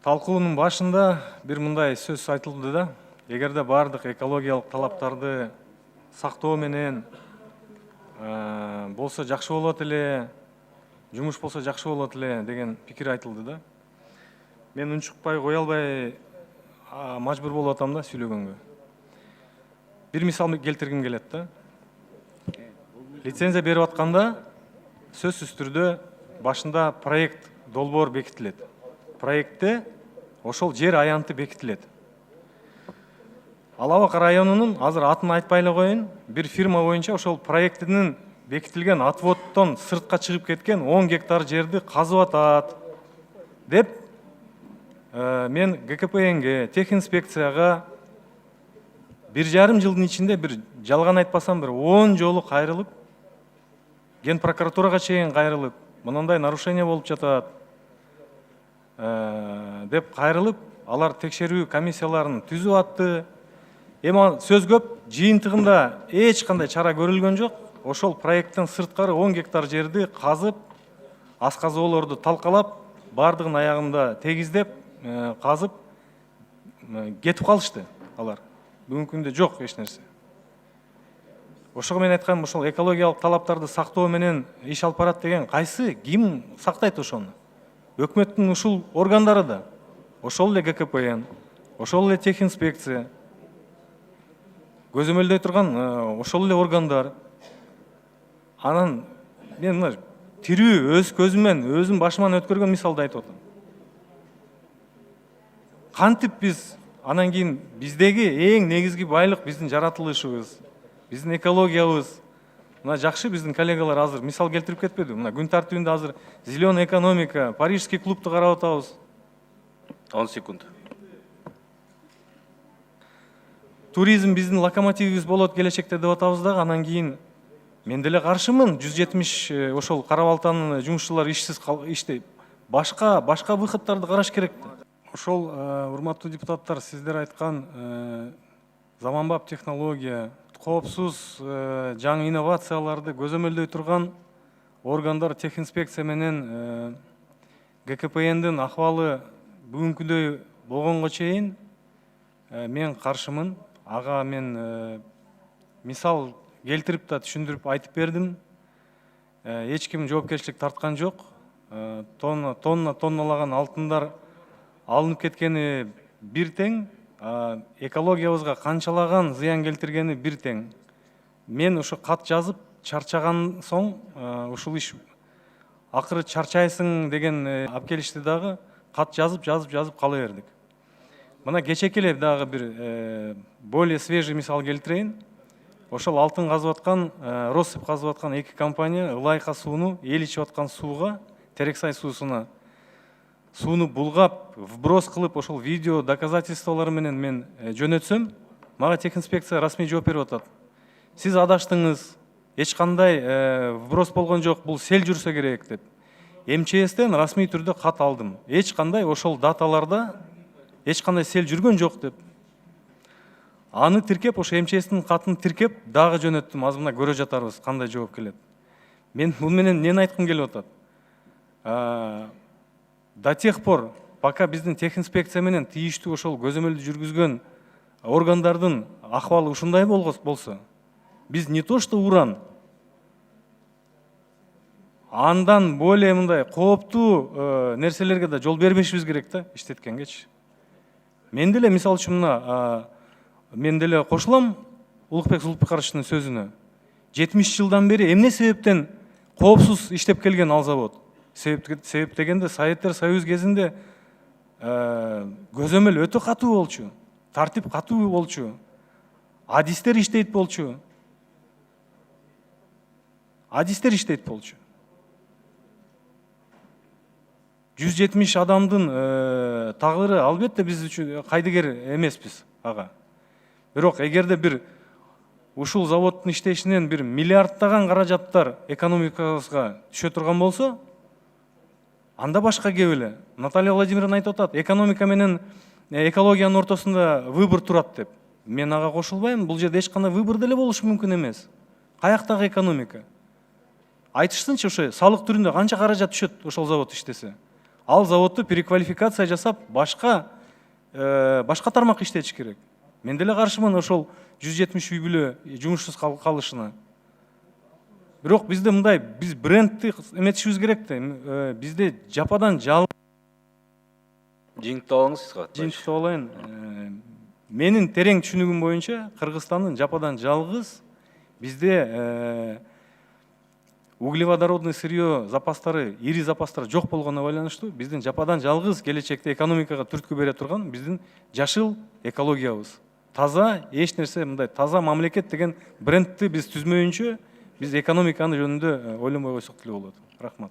Талкуунун башында бир мындай сөз айтылды да, эгерде бардык экологиялык талаптарды сактоо менен болсо жакшы болот эле, жумуш болсо жакшы болот эле деген пикир айтылды да. Мен унчукпай кое албай мажбур болуп атам да сүйлөгөнгө. Бир мисал келтиргим келет да. Лицензия берип атканда сөзсүз түрдө башында проект долбоор бекитилет. Проектте ошол жер аянты бекитилет. Ала Бак районунун, азыр атын айтпай эле коеюн, бир фирма боюнча ошол проектинин бекитилген отводдон сыртка чыгып кеткен 10 гектар жерди казып атат деп мен ГКПНге, техинспекцияга 1,5 жылдын ичинде бир жалган айтпасам бир 10 жолу кайрылып, Ген прокуратурага чейин кайрылып, мындай нарушение болуп жатат деп кайрылып, алар текшерүү комиссияларын түзүп атты. Эми сөз көп, жыйынтыгында эч кандай чара көрүлгөн жок. Ошол проекттин сырткары 10 гектар жерди казып, асказоолорду талкалап, бардыгын аягында тегиздеп, казып кетип калышты алар. Бүгүнкү күндө жок эч нерсе. Ошого мен айткам, ошол экологиялык талаптарды сактоо менен иш алып барат деген кайсы, ким сактайт ошону? Өкмөттүн ушул органдары да, ошол эле ГКПН, ошол эле техинспекция, көзөмөлдөй турган ошол эле органдар. Анан мен мына тирүү өз көзүмөн, өзүм башыман өткөргөн мисалды айтып атам. Кантип биз анан кийин биздеги эң негизги байлык биздин жаратылышыбыз, биздин экологиябыз. Мына жакшы биздин коллегалар азыр мисал келтирип кетпеди. Мына күн тартибинде азыр зеленый экономика, Парижский клубду карап атабыз. 10 секунд. Туризм биздин локомотивибиз болот келечекте деп атабыз дагы, анан кийин мен деле каршымын. 170 ошол Кара Балтанын жумушчулары ишсиз иштейт. Башка выходтарды караш керек. Ошол урматтуу депутаттар, сиздер айткан заманбап технология, коопсуз жаңы инновацияларды көзөмөлдөй турган органдар, техинспекция менен ГКПНдин акыбалы бүгүнкүдөй болгонго чейин мен каршымын. Ага мен мисал келтирип да түшүндүрүп айтып бердим. Эч ким жоопкерчилик тарткан жок. Тонналаган алтындар алынып кеткени бир тең, экологиябызга канчалаган зыян келтиргени бир тең. Мен ушу кат жазып чарчаган соң ушул иш акыры чарчайсың деген алып келишти дагы, кат жазып кала бердик. Мына кечеки эле дагы бир более свежий мисал келтирейин. Ошол алтын казып аткан, россыпь казып аткан эки компания Ылайка сууну, эл ичип аткан сууга, Терексай суусуна сууну булгап, вброс кылып, ошол видео доказательстволор менен мен жөнөтсөм, мага техинспекция расмий жооп берип атат. Сиз адаштыңыз, эч кандай вброс болгон жок, бул сел жүрсө керек деп. МЧСтен расмий түрдө кат алдым. Эч кандай ошол даталарда эч кандай сел жүргөн жок деп. Аны тиркеп, ошо МЧСтин катын тиркеп, дагы жөнөттүм. Аз мына көрө жатарбыз кандай жооп келет. Мен бул менен эмнени айткым келип атат? До тех пор, пока биздин техинспекция менен тийиштүү ошол көзөмөлдү жүргүзгөн органдардын акыбалы ушундай болсо, биз не то что уран, андан более мындай кооптуу нерселерге да жол бербешибиз керек да, иштеткенгечи. Мен деле мисалы үчүн мына мен деле кошулам Улукбек Зулпикаровичтин сөзүнө. 70 жылдан бери эмне себептен коопсуз иштеп келген ал завод? Себеп дегенде Советтер Союз кезинде көзөмөл өтө катуу болчу, тартип катуу болчу, адистер иштейт болчу. 170 адамдын тагыры албетте биз үчүн кайдыгер эмеспиз ага. Бирок эгерде бир ушул заводдун иштешинен бир миллиарддаган каражаттар экономикабызга түшө турган болсо, анда башка кеп эле. Наталья Владимировна айтып атат, экономика менен экологиянын ортосунда выбор турат деп. Мен ага кошулбайм. Бул жерде эч кандай выбор деле болушу мүмкүн эмес. Каяктагы экономика? Айтышсынчы, ошо салык түрүндө канча каражат түшөт ошол завод иштесе? ал заводду переквалификация жасап башка тармак иштетиш керек. Мен деле каршымын ошол 170 үй бүлө жумушсуз калышына. Бирок бизде мындай, биз брендти эметишибиз керек да. Бизде жападан жал Жиынтыктап алыңыз Исхак. жыйынтыктап алайын. Менин терең түшүнүгүм боюнча Кыргызстандын жападан жалгыз бизде углеводородный сырье запастары, ири запастар жок болгонуна байланыштуу биздин жападан жалгыз келечекте экономикага түрткү бере турган биздин жашыл экологиябыз. Таза, эч нерсе мындай таза мамлекет деген брендти биз түзмөйүнчө биз экономиканы жөнүндө ойлонбой койсок деле болот. Рахмат.